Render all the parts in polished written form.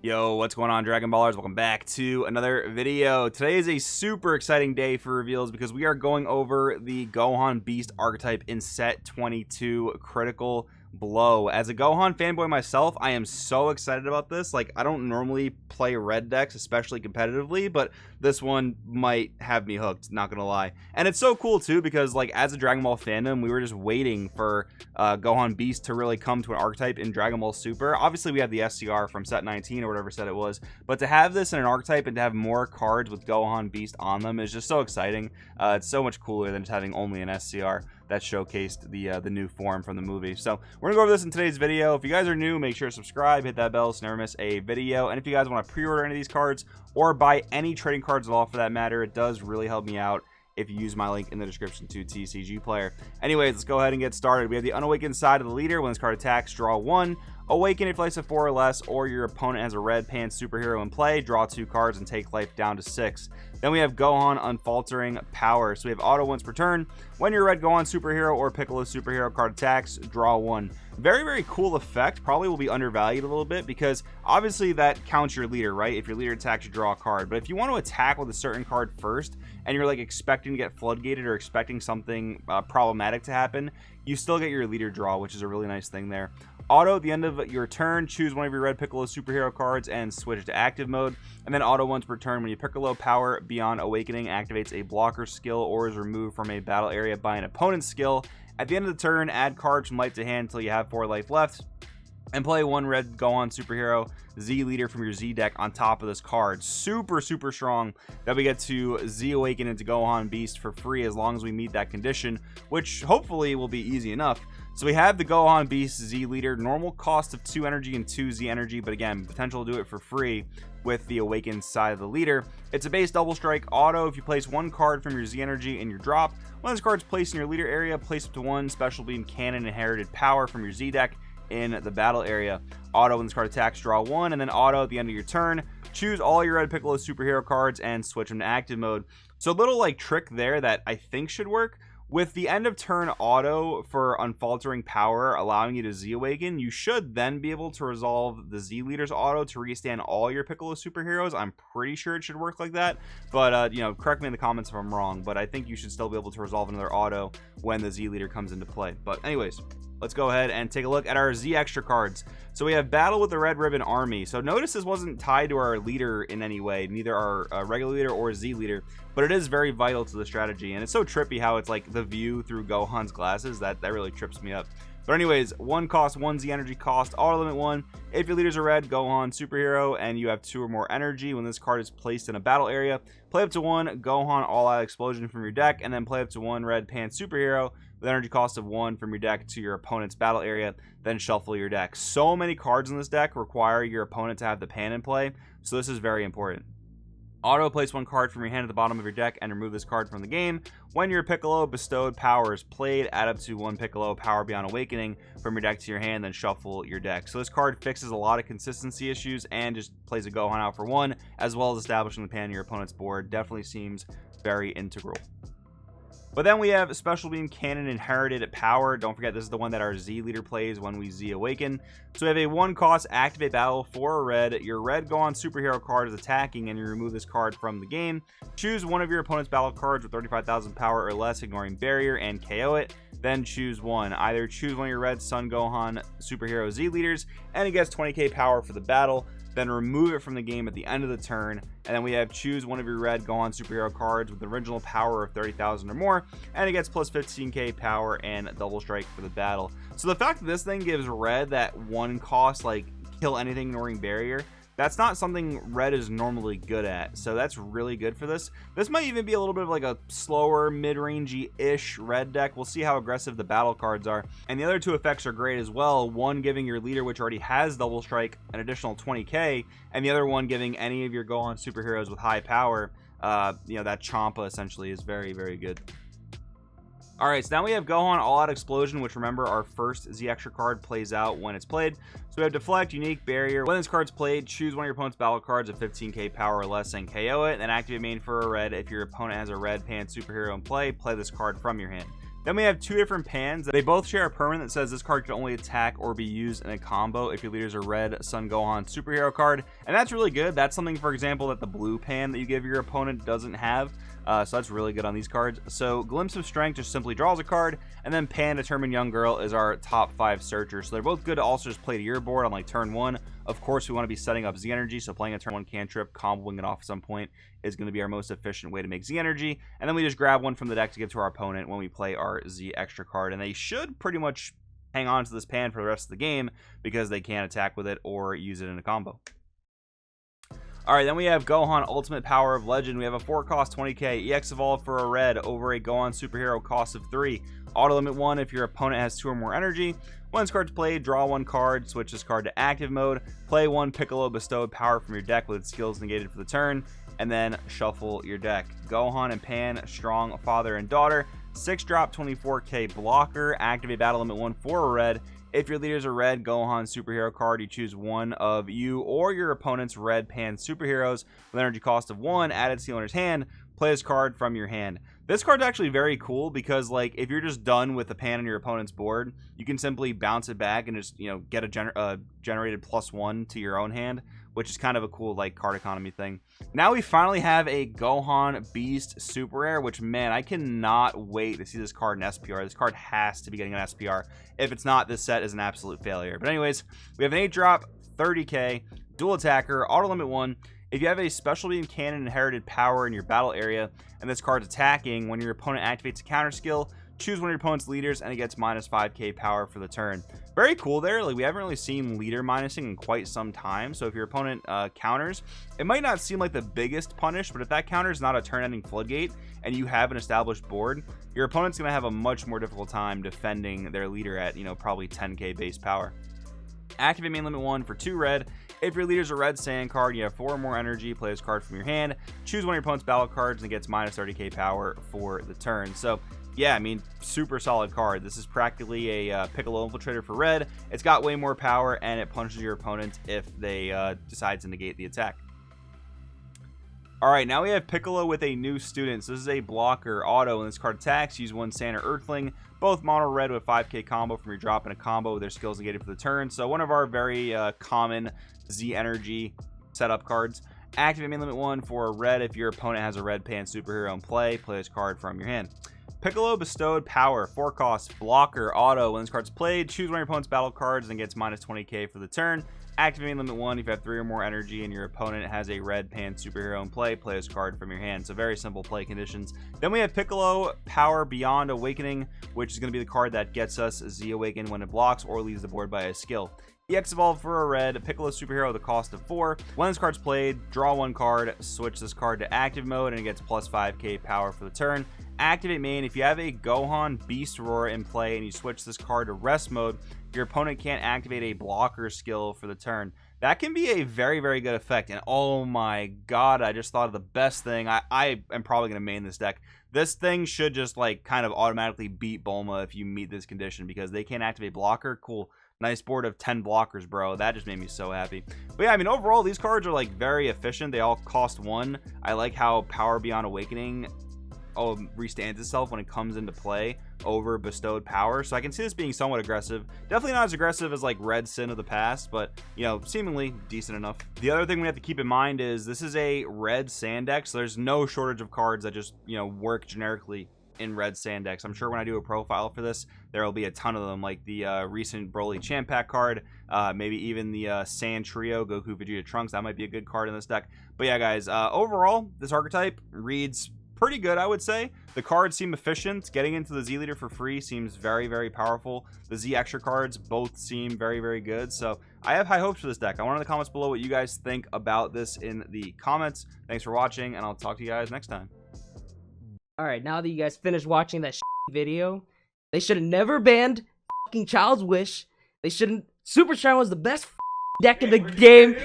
Yo, what's going on, Dragon Ballers? Welcome back to another video. Today is a super exciting day for reveals because we are going over the Gohan Beast archetype in set 22 Critical Blow. As a Gohan fanboy myself, I am so excited about this. Like, I don't normally play red decks, especially competitively, but this one might have me hooked, not gonna lie. And it's so cool too because, like, as a Dragon Ball fandom, we were just waiting for Gohan Beast to really come to an archetype in Dragon Ball Super. Obviously, we have the SCR from set 19 or whatever set it was, but to have this in an archetype and to have more cards with Gohan Beast on them is just so exciting. It's so much cooler than just having only an SCR that showcased the new form from the movie. So we're gonna go over this in today's video. If you guys are new, make sure to subscribe, hit that bell so you never miss a video. And if you guys want to pre-order any of these cards or buy any trading cards at all for that matter, it does really help me out if you use my link in the description to TCG Player. Anyways, let's go ahead and get started. We have the unawakened side of the leader. When this card attacks, draw 1. Awaken if life is 4 or less, or your opponent has a red pants superhero in play. Draw 2 cards and take life down to 6. Then we have Gohan Unfaltering Power. So we have auto once per turn. When your red Gohan superhero or Piccolo superhero card attacks, draw 1. Very, very cool effect. Probably will be undervalued a little bit because obviously that counts your leader, right? If your leader attacks, you draw a card. But if you want to attack with a certain card first and you're like expecting to get floodgated or expecting something problematic to happen, you still get your leader draw, which is a really nice thing there. Auto at the end of your turn, choose one of your red Piccolo superhero cards and switch it to active mode. And then auto once per turn, when you Piccolo power beyond awakening activates a blocker skill or is removed from a battle area by an opponent's skill. At the end of the turn, add cards from life to hand until you have 4 life left. And play 1 red Gohan superhero Z leader from your Z deck on top of this card. Super strong that we get to Z awaken into Gohan Beast for free as long as we meet that condition, which hopefully will be easy enough. So we have the Gohan Beast Z leader, normal cost of 2 energy and 2 Z energy, but again, potential to do it for free with the awakened side of the leader. It's a base double strike auto. If you place 1 card from your Z energy in your drop, when this card's placed in your leader area, place up to 1 special beam cannon inherited power from your Z deck in the battle area. Auto when this card attacks, draw 1, and then auto at the end of your turn, choose all your red Piccolo superhero cards and switch them to active mode. So a little like trick there that I think should work. With the end of turn auto for Unfaltering Power allowing you to Z awaken, you should then be able to resolve the Z leader's auto to restand all your Piccolo superheroes. I'm pretty sure it should work like that, but you know, correct me in the comments if I'm wrong, but I think you should still be able to resolve another auto when the Z leader comes into play. But anyways, let's go ahead and take a look at our Z extra cards. So we have Battle with the Red Ribbon Army. So notice this wasn't tied to our leader in any way, neither our regular leader or Z leader, but it is very vital to the strategy. And it's so trippy how it's like the view through Gohan's glasses. That really trips me up. But anyways, 1 cost, 1 Z energy cost, auto limit 1. If your leader's a red Gohan superhero and you have 2 or more energy, when this card is placed in a battle area, play up to 1 Gohan all-out explosion from your deck, and then play up to 1 red pants superhero with energy cost of 1 from your deck to your opponent's battle area, then shuffle your deck. So many cards in this deck require your opponent to have the pan in play, so this is very important. Auto place 1 card from your hand at the bottom of your deck and remove this card from the game. When your Piccolo bestowed power is played, add up to 1 Piccolo power beyond awakening from your deck to your hand, then shuffle your deck. So this card fixes a lot of consistency issues and just plays a Gohan out for 1, as well as establishing the pan on your opponent's board. Definitely seems very integral. But then we have Special Beam Cannon Inherited Power. Don't forget, this is the one that our Z leader plays when we Z awaken. So we have a 1 cost activate battle for a red. Your red Gohan superhero card is attacking and you remove this card from the game. Choose one of your opponent's battle cards with 35,000 power or less, ignoring barrier, and KO it. Then choose 1. Either choose one of your red Sun Gohan superhero Z leaders and it gets 20k power for the battle. Then remove it from the game at the end of the turn. And then we have choose one of your red Gohan superhero cards with the original power of 30,000 or more, and it gets plus 15k power and double strike for the battle. So the fact that this thing gives red that 1 cost, like kill anything ignoring barrier, that's not something red is normally good at, so that's really good for this. This might even be a little bit of like a slower, mid-rangey-ish red deck. We'll see how aggressive the battle cards are. And the other 2 effects are great as well. One giving your leader, which already has double strike, an additional 20k, and the other one giving any of your Gohan superheroes with high power, you know, that Champa essentially is very, very good. Alright, so now we have Gohan All-Out Explosion, which remember our first Z extra card plays out when it's played. So we have Deflect, Unique, Barrier. When this card's played, choose one of your opponent's battle cards of 15k power or less and KO it. Then activate main for a red. If your opponent has a red pants superhero in play this card from your hand. Then we have two different pans. They both share a permanent that says this card can only attack or be used in a combo if your leader's a red Son Gohan superhero card. And that's really good. That's something, for example, that the blue pan that you give your opponent doesn't have. So that's really good on these cards. So Glimpse of Strength just simply draws a card, and then Pan Determined Young Girl is our top 5 searchers. So they're both good to also just play to your board on like turn 1. Of course, we want to be setting up Z Energy, so playing a turn 1 cantrip, comboing it off at some point is going to be our most efficient way to make Z Energy. And then we just grab one from the deck to give to our opponent when we play our Z extra card. And they should pretty much hang on to this pan for the rest of the game because they can attack with it or use it in a combo. Alright, then we have Gohan Ultimate Power of Legend. We have a 4-cost 20k EX Evolve for a red over a Gohan Superhero cost of 3. Auto limit 1 if your opponent has 2 or more energy. Once card's played, draw 1 card, switch this card to active mode, play 1 Piccolo Bestowed Power from your deck with its skills negated for the turn, and then shuffle your deck. Gohan and Pan, Strong Father and Daughter, 6-drop 24k blocker, activate battle limit 1 for a red. If your leader's a red Gohan superhero card, you choose one of you or your opponent's red Pan superheroes with energy cost of 1 added to the owner's hand. Play this card from your hand. This card's actually very cool because, like, if you're just done with the pan on your opponent's board, you can simply bounce it back and just, you know, get a generated +1 to your own hand, which is kind of a cool, like, card economy thing. Now we finally have a Gohan Beast Super Rare, which, man, I cannot wait to see this card in SPR. This card has to be getting an SPR. If it's not, this set is an absolute failure. But anyways, we have an 8-drop, 30k, dual attacker, auto limit 1. If you have a Special Beam Cannon inherited power in your battle area, and this card's attacking, when your opponent activates a counter skill, choose one of your opponent's leaders, and it gets -5k power for the turn. Very cool there. Like, we haven't really seen leader minusing in quite some time, so if your opponent counters, it might not seem like the biggest punish, but if that counter is not a turn-ending floodgate, and you have an established board, your opponent's going to have a much more difficult time defending their leader at, you know, probably 10k base power. Activate main limit 1 for 2 red. If your leader's a red sand card, you have 4 or more energy, play this card from your hand, choose one of your opponent's battle cards, and it gets -30k power for the turn. So, yeah, I mean, super solid card. This is practically a Piccolo Infiltrator for red. It's got way more power, and it punches your opponent if they decide to negate the attack. Alright, now we have Piccolo with a new student. So this is a blocker auto. When this card attacks, use 1 Sand or Earthling. Both mono red with 5k combo from your drop and a combo with their skills negated for the turn. So one of our very common Z Energy setup cards. Activate main limit 1 for a red if your opponent has a red Pan superhero in play. Play this card from your hand. Piccolo Bestowed Power, 4 cost, blocker, auto. When this card's played, choose one of your opponent's battle cards and gets -20k for the turn. Activate limit 1 if you have 3 or more energy and your opponent has a red Pan superhero in play. Play this card from your hand. So very simple play conditions. Then we have Piccolo Power Beyond Awakening, which is going to be the card that gets us Z Awaken when it blocks or leaves the board by a skill. EX Evolve for a red, Piccolo superhero with a cost of 4. When this card's played, draw 1 card, switch this card to active mode, and it gets +5k power for the turn. Activate main. If you have a Gohan Beast Roar in play and you switch this card to rest mode, your opponent can't activate a blocker skill for the turn. That can be a very, very good effect. And oh my god, I just thought of the best thing. I am probably going to main this deck. This thing should just, like, kind of automatically beat Bulma if you meet this condition because they can't activate blocker. Cool. Nice board of 10 blockers, bro. That just made me so happy. But yeah, I mean, overall, these cards are, like, very efficient. They all cost 1. I like how Power Beyond Awakening restands itself when it comes into play over Bestowed Power. So I can see this being somewhat aggressive. Definitely not as aggressive as, like, Red Sin of the past, but, you know, seemingly decent enough. The other thing we have to keep in mind is this is a red sand deck, so there's no shortage of cards that just, you know, work generically in red sand decks. I'm sure when I do a profile for this, there will be a ton of them, like the recent Broly Champ Pack card, maybe even the Sand Trio, Goku, Vegeta, Trunks. That might be a good card in this deck. But yeah, guys, overall, this archetype reads pretty good, I would say. The cards seem efficient. Getting into the Z leader for free seems very, very powerful. The Z extra cards both seem very, very good. So I have high hopes for this deck. I want in the comments below what you guys think about this in the comments. Thanks for watching, and I'll talk to you guys next time. Alright, now that you guys finished watching that video, they should have never banned fucking Child's Wish. They shouldn't. Super Shadow was the best deck in the game.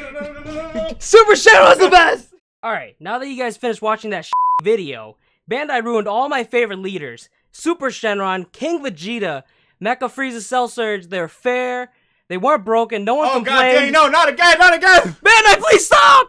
Super Shadow was the best! Alright, now that you guys finished watching that video, Bandai ruined all my favorite leaders. Super Shenron, King Vegeta, Mecha Frieza, Cell Surge. They're fair. They weren't broken. No one complained. God dang, no, not again, not again! Bandai, please stop!